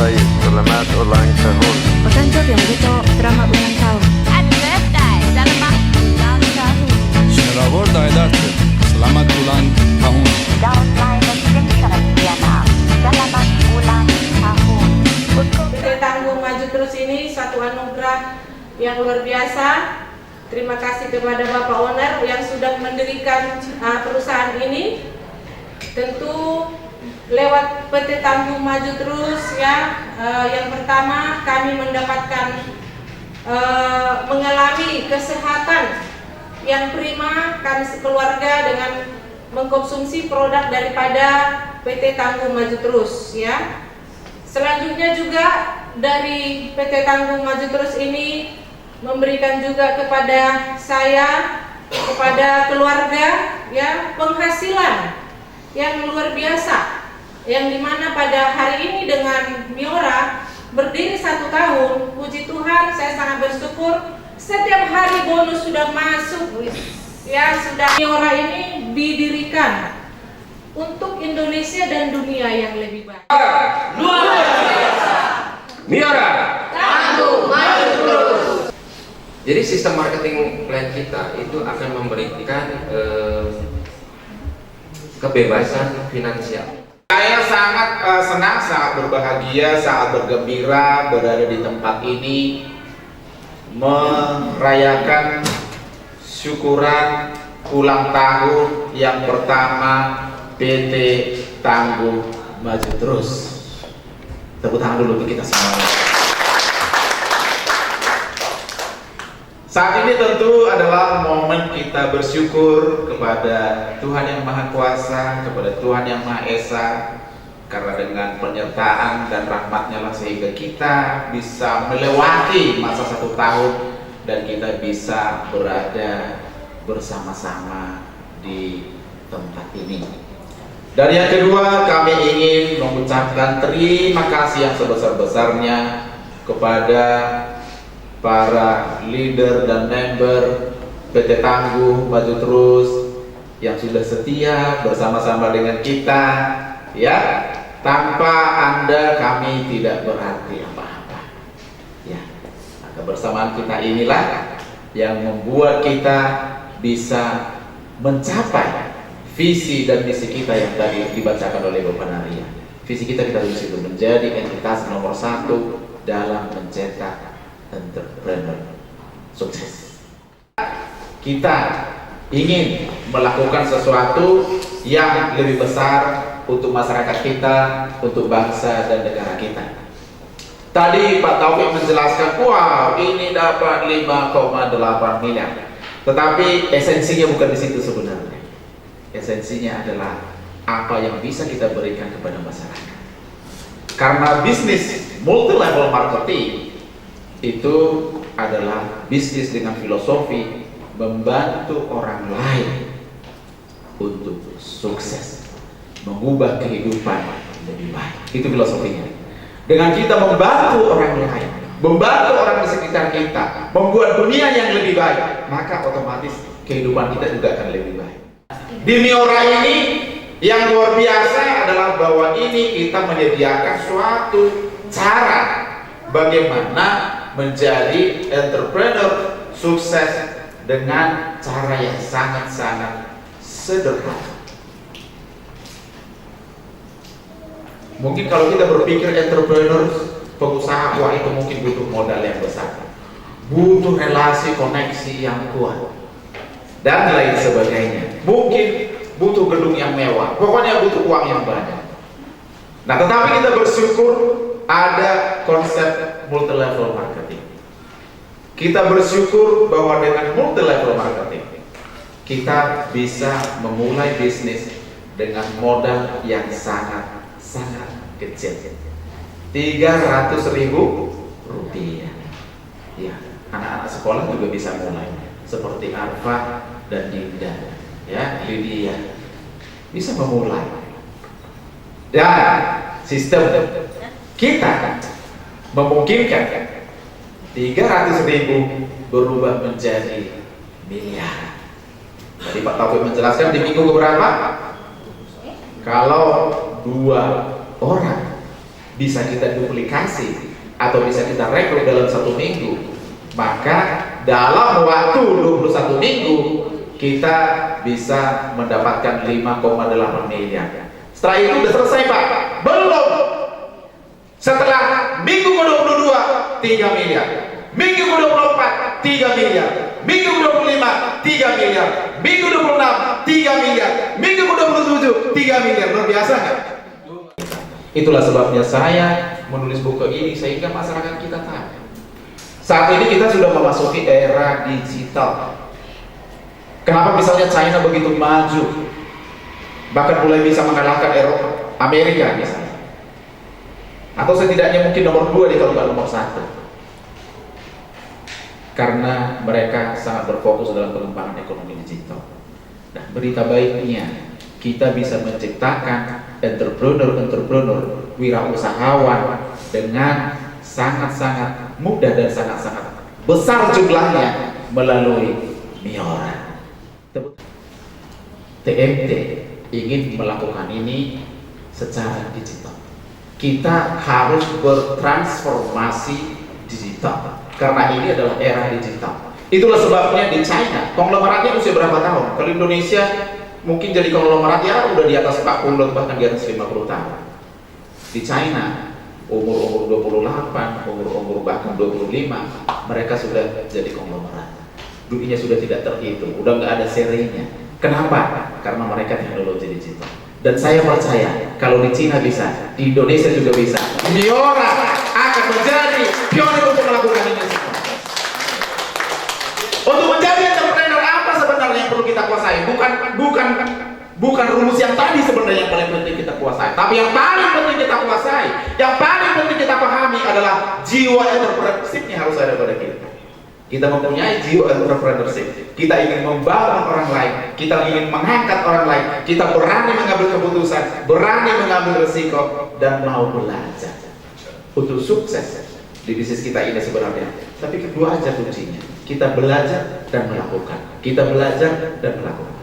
Said, selamat ulang tahun. お誕生日おめでとう。Selamat ulang tahun. Happy birthday, selamat ulang tahun. Selamat Aidartun, selamat ulang tahun. Downline Extension Vietnam. Selamat ulang tahun. PT Tangguh Maju Terus ini suatu anugerah yang luar biasa. Terima kasih kepada Bapak Owner yang sudah mendirikan perusahaan ini. Tentu lewat PT Tangguh Maju Terus ya, yang pertama kami mendapatkan mengalami kesehatan yang prima, kami sekeluarga dengan mengkonsumsi produk daripada PT Tangguh Maju Terus ya. Selanjutnya juga dari PT Tangguh Maju Terus ini memberikan juga kepada saya, kepada keluarga ya, penghasilan yang luar biasa, yang dimana pada hari ini dengan Miora berdiri 1 tahun, puji Tuhan saya sangat bersyukur. Setiap hari bonus sudah masuk ya, sudah. Miora ini didirikan untuk Indonesia dan dunia yang lebih baik. Luar biasa. Miora Tangguh Maju Terus. Jadi sistem marketing plan kita itu akan memberikan kebebasan finansial. Saya sangat senang, sangat berbahagia, sangat bergembira berada di tempat ini merayakan syukuran ulang tahun yang pertama PT Tangguh Maju Terus. Tepuk tangan dulu untuk kita semua. Saat ini tentu adalah momen kita bersyukur kepada Tuhan Yang Maha Kuasa, kepada Tuhan Yang Maha Esa, karena dengan penyertaan dan rahmat-Nya lah sehingga kita bisa melewati masa 1 tahun dan kita bisa berada bersama-sama di tempat ini. Dan yang kedua, kami ingin mengucapkan terima kasih yang sebesar-besarnya kepada para leader dan member PT Tangguh Maju Terus yang sudah setia bersama-sama dengan kita ya. Tanpa Anda kami tidak berarti apa-apa ya. Maka bersamaan kita inilah yang membuat kita bisa mencapai visi dan misi kita yang tadi dibacakan oleh Bapak Naria. Visi kita harus itu menjadi entitas nomor 1 dalam mencetak entrepreneur sukses. Kita ingin melakukan sesuatu yang lebih besar untuk masyarakat kita, untuk bangsa dan negara kita. Tadi Pak Taufik menjelaskan, wah ini dapat 5,8 miliar. Tetapi esensinya bukan di situ sebenarnya. Esensinya adalah apa yang bisa kita berikan kepada masyarakat. Karena bisnis multi level marketing itu adalah bisnis dengan filosofi membantu orang lain untuk sukses, mengubah kehidupan lebih baik. Itu filosofinya. Dengan kita membantu orang lain, membantu orang di sekitar kita, membuat dunia yang lebih baik, maka otomatis kehidupan kita juga akan lebih baik. Di Miora ini yang luar biasa adalah bahwa ini kita menyediakan suatu cara bagaimana menjadi entrepreneur sukses dengan cara yang sangat-sangat sederhana. Mungkin kalau kita berpikir entrepreneur, pengusaha, wah itu mungkin butuh modal yang besar, butuh relasi koneksi yang kuat dan lain sebagainya. Mungkin butuh gedung yang mewah, pokoknya butuh uang yang banyak. Nah, tetapi kita bersyukur ada konsep multi level marketing. Kita bersyukur bahwa dengan multi level marketing kita bisa memulai bisnis dengan modal yang sangat kecil, 300.000 rupiah. Ya, anak-anak sekolah juga bisa mulai seperti Arfa dan Dinda, ya, Lydia bisa memulai. Dan sistem kita memungkinkan 300.000 berubah menjadi miliar. Tadi Pak Taufik menjelaskan di minggu keberapa? Kalau 2 orang bisa kita duplikasi atau bisa kita rekrut dalam 1 minggu, maka dalam waktu 21 minggu kita bisa mendapatkan 5,8 miliar. Setelah itu udah selesai Pak? Belum. Setelah minggu ke-22 3 miliar, minggu ke-24 3 miliar, minggu ke-25 3 miliar, minggu ke-26 3 miliar, minggu ke-27 3 miliar. Luar biasa nggak? Itulah sebabnya saya menulis buku ini, sehingga masyarakat kita tahu saat ini kita sudah memasuki era digital. Kenapa misalnya China begitu maju, bahkan mulai bisa mengalahkan Eropa, Amerika misalnya, atau setidaknya mungkin nomor 2 kalau nggak nomor 1, karena mereka sangat berfokus dalam pengembangan ekonomi digital. Nah, berita baiknya kita bisa menciptakan entrepreneur, wirausahawan dengan sangat-sangat mudah dan sangat-sangat besar jumlahnya melalui Miora. TMT ingin melakukan ini secara digital. Kita harus bertransformasi digital karena ini adalah era digital. Itulah sebabnya di China konglomeratnya usia berapa tahun? Kalau Indonesia mungkin jadi konglomerat ya udah di atas 40 bahkan di atas 50 tahun. Di China umur 28, umur bahkan 25 mereka sudah jadi konglomerat. Duitnya sudah tidak terhitung, udah nggak ada serinya. Kenapa? Karena mereka teknologi digital. Dan saya percaya kalau di Cina bisa, di Indonesia juga bisa. Miora akan menjadi pionir untuk melakukan ini semua. Untuk menjadi entrepreneur apa sebenarnya yang perlu kita kuasai? Bukan rumus yang tadi sebenarnya yang paling penting kita kuasai, tapi yang paling penting kita kuasai, yang paling penting kita pahami adalah jiwa entrepreneurship-nya harus ada pada kita. Kita mempunyai jiwa entrepreneurship, kita ingin membangun orang lain, kita ingin mengangkat orang lain, kita berani mengambil keputusan, berani mengambil resiko, dan mau belajar untuk sukses di bisnis kita ini sebenarnya. Tapi kedua aja kuncinya, kita belajar dan melakukan, kita belajar dan melakukan.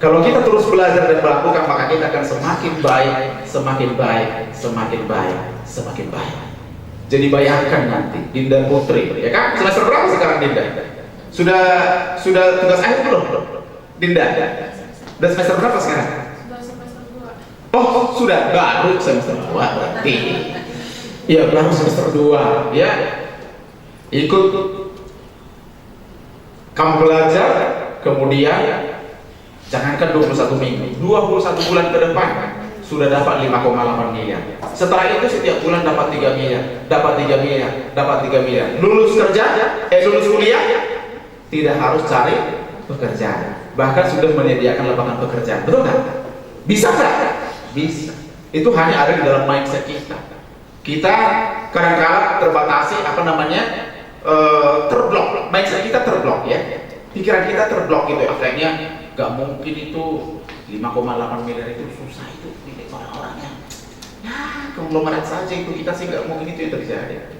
Kalau kita terus belajar dan melakukan, maka kita akan semakin baik, semakin baik, semakin baik, semakin baik. Jadi bayangkan nanti Dinda Putri, ya kan? Semester berapa sekarang Dinda? Sudah tugas akhir belum? Dinda? Dan semester berapa sekarang? Sudah semester 2. Oh, sudah baru semester 2 berarti. Iya, baru semester 2, ya. Ikut kamu belajar, kemudian jangankan 21 minggu, 21 bulan ke depan sudah dapat 5,8 miliar. Setelah itu setiap bulan dapat 3 miliar, dapat 3 miliar, dapat 3 miliar. Lulus kuliah tidak harus cari pekerjaan, bahkan sudah menyediakan lapangan pekerjaan. Betul nggak? Bisa nggak? Bisa. Itu hanya ada di dalam mindset kita. Kita kadang-kala terbatasi terblok. Mindset kita terblok ya. Pikiran kita terblok gitu. Akhirnya nggak mungkin itu 5,8 miliar itu susah itu milik orang-orang yang konglomerat saja itu, kita sih nggak mungkin itu yang terjadi.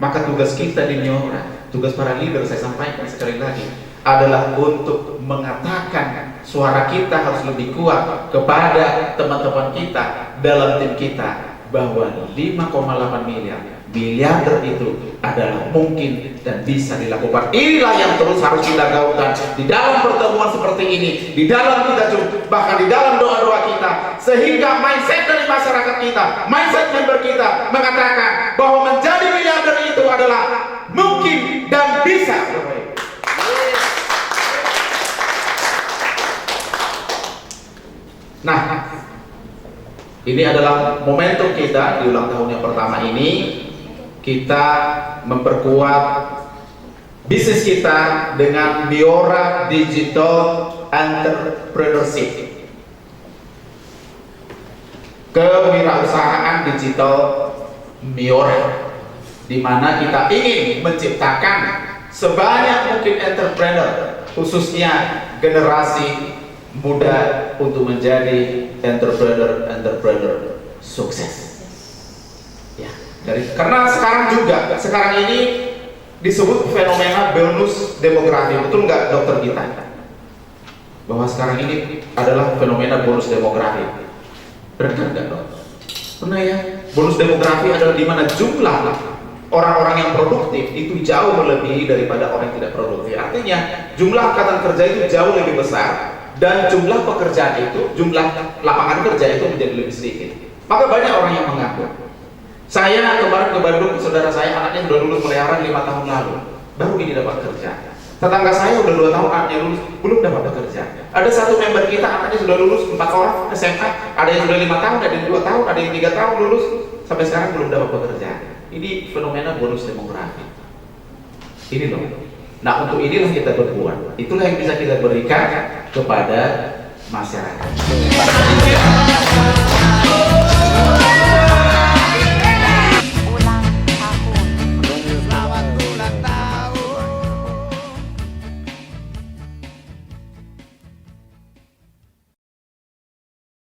Maka tugas kita di Miora, tugas para leader saya sampaikan sekali lagi adalah untuk mengatakan suara kita harus lebih kuat kepada teman-teman kita dalam tim kita bahwa 5,8 miliarder itu adalah mungkin dan bisa dilakukan. Inilah yang terus harus kita gaungkan di dalam pertemuan seperti ini, di dalam kita bahkan di dalam doa-doa kita, sehingga mindset dari masyarakat kita, mindset member kita mengatakan bahwa menjadi miliarder itu adalah mungkin dan bisa. Nah, ini adalah momentum kita di ulang tahun yang pertama ini. Kita memperkuat bisnis kita dengan Miora Digital Entrepreneurship, kewirausahaan digital Miora, di mana kita ingin menciptakan sebanyak mungkin entrepreneur, khususnya generasi muda, untuk menjadi entrepreneur sukses. Ya, karena sekarang ini disebut fenomena bonus demografi. Betul nggak Dokter Gita? Bahwa sekarang ini adalah fenomena bonus demografi. Benar nggak dok? Pernah ya? bonus demografi adalah di mana jumlah orang-orang yang produktif itu jauh melebihi daripada orang yang tidak produktif. Artinya jumlah angkatan kerja itu jauh lebih besar dan jumlah pekerjaan itu, jumlah lapangan kerja itu menjadi lebih sedikit. Maka banyak orang yang menganggur. Saya kemarin ke Bandung, saudara saya anaknya sudah lulus pelayaran 5 tahun lalu, baru ini dapat kerja. Tetangga saya udah 2 tahun anaknya lulus, belum dapat bekerja. Ada satu member kita anaknya sudah lulus 4 orang SMA, ada yang sudah 5 tahun, ada yang 2 tahun, ada yang 3 tahun lulus, sampai sekarang belum dapat bekerja. Ini fenomena bonus demografi. Ini loh. Nah, untuk inilah kita berbuat. Itulah yang bisa kita berikan kepada masyarakat.